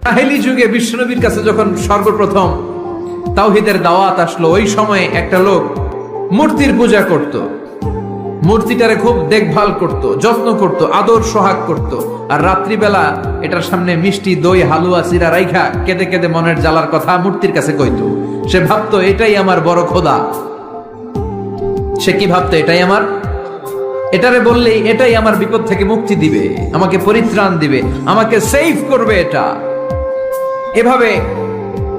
জাহেলি যুগে বিশ্বনবীর কাছে যখন সর্বপ্রথম তাওহীদের দাওয়াত আসলো, ওই সময় একটা লোক মূর্তির পূজা করত, মূর্তিটারে খুব দেখভাল করত, যত্ন করত, আদর সোহাগ করত, আর রাত্রিবেলা এটার সামনে মিষ্টি দই হালুয়া চিরা রাইখা কেঁদে কেঁদে মনের জ্বালার কথা মূর্তির কাছে কইতো। সে ভাবতো এটাই আমার বড় খোদা। সে কি ভাবতো? এটারে বললেই এটাই আমার বিপদ থেকে মুক্তি দিবে, আমাকে পরিত্রাণ দিবে, আমাকে সেভ করবে এটা। এভাবে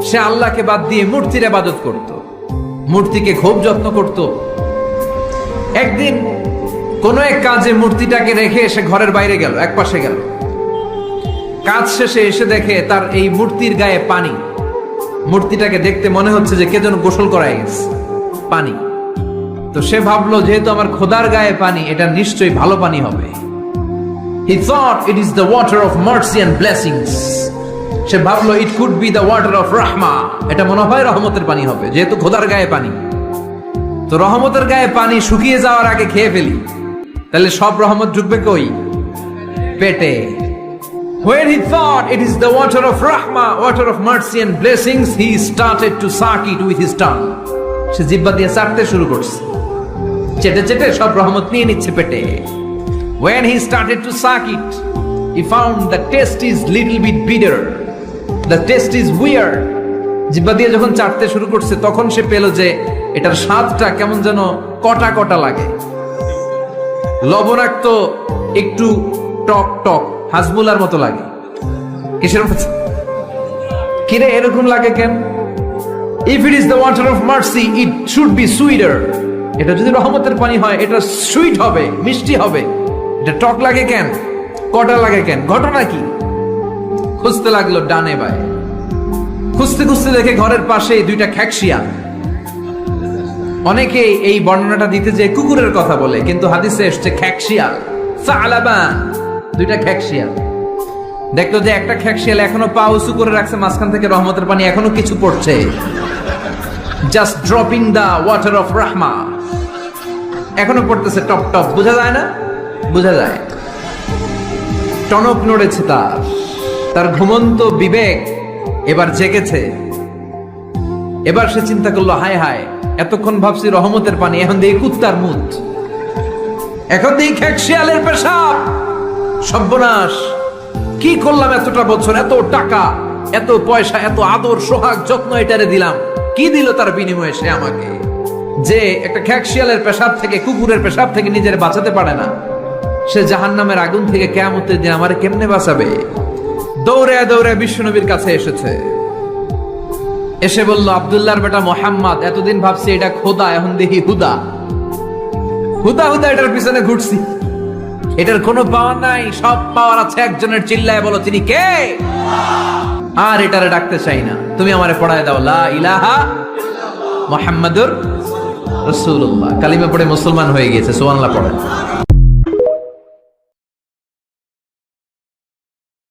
সে আল্লাহকে বাদ দিয়ে মূর্তির ইবাদত করত, মূর্তিকে খুব যত্ন করত। একদিন কোন এক কাজে মূর্তিটাকে রেখে সে ঘরের বাইরে গেল, এক পাশে গেল। কাজ শেষে এসে দেখে তার এই মূর্তির গায়ে পানি। মূর্তিটাকে দেখতে মনে হচ্ছে যে কে যেন গোসল করায় গেছে, পানি। তো সে ভাবলো যেহেতু আমার খোদার গায়ে পানি, এটা নিশ্চয়ই ভালো পানি হবে। He thought it is the water of mercy and blessings. সে ভাবলো it could be the water of rahma. এটা মনে হয় রহমতের পানি হবে, যেহেতু খোদার গায়ে পানি। তো রহমতের গায়ে পানি শুকিয়ে যাওয়ার আগে খেয়ে ফেলি, তাহলে সব রহমত ঢুকবে কই? পেটে। When he thought it is the water of rahma, water of mercy and blessings, he started to suck it with his tongue. সে জিহ্বা দিয়ে চাটতে শুরু করছে, চেটে চেটে সব রহমত নিয়ে নিচ্ছে পেটে। When he started to suck it, he found the taste is little bit bitter. The taste is weird. জিহ্বা দিয়ে যখন চাটতে শুরু করছে, তখন সে পেল যে এটার স্বাদটা কেমন যেন কটা কটা লাগে, লবণাক্ত, একটু টক টক, হাজমুলার মতো লাগে। কিসের মতো? কিরে এরকম লাগে কেন? If it is the water of mercy, it should be sweeter. এটা যদি রহমতের পানি হয়, এটা সুইট হবে, মিষ্টি হবে। এটা টক লাগে কেন, কটা লাগে কেন, ঘটনা কি? খুঁজতে লাগলো ডানে বায়ে, খুঁজতে খুঁজতে দেখে ঘরের পাশে দুইটা খ্যাকশিয়াল। অনেকে এই বর্ণনাটা দিতে যে কুকুরের কথা বলে, কিন্তু হাদিসে এসছে খ্যাকশিয়াল, সালাবান, দুইটা খ্যাকশিয়াল। দেখলো যে একটা খ্যাকশিয়াল এখনো পা উঁচু করে রাখছে, মাঝখান থেকে রহমতের পানি এখনো কিছু পড়ছে, just dropping the water of রাহমা, এখনো পড়তেছে টপ টপ। বোঝা যায় না? বোঝা যায়। টনক নড়েছে তার ঘুমন্ত বিবেক এবার জেগেছে। এবার সে চিন্তা করলো, হায় হায়, এতক্ষণ ভাবছি রহমতের পানি, এখন দেখি কুত্তার মুত, এখন দেখি খ্যাকশিয়ালের পেশাব। সর্বনাশ, কি করলাম এতটা বছর, এত টাকা, এত পয়সা, এত আদর সোহাগ যত্ন এটারে দিলাম, কি দিল তার বিনিময়ে সে আমাকে? যে একটা খ্যাকশিয়ালের পেশাব থেকে, কুকুরের পেশাব থেকে নিজের বাঁচাতে পারে না, সে জাহান্নামের আগুন থেকে কিয়ামতের দিন আমারে কেমনে বাঁচাবে? দৌড়ে দৌড়ে বিশ্বনবীর কাছে এসেছে, এসে বলল, আব্দুল্লাহর বেটা মোহাম্মদ, এতদিন ভাবছি এটা খোদা, এখন দেখি হুদা। হুদা হুদা এটার পিছনে ঘুরছি, এটার কোনো পাওয়ার নাই, সব পাওয়ার আছে একজনের। চিল্লায় বলো, তিনি কে? আর এটারে ডাকতে চাই না, তুমি আমারে পড়ায় দাও লা ইলাহা মুহাম্মাদুর রাসূলুল্লাহ। কালিমা পড়ে মুসলমান হয়ে গিয়েছে, সুবহানাল্লাহ পড়েন।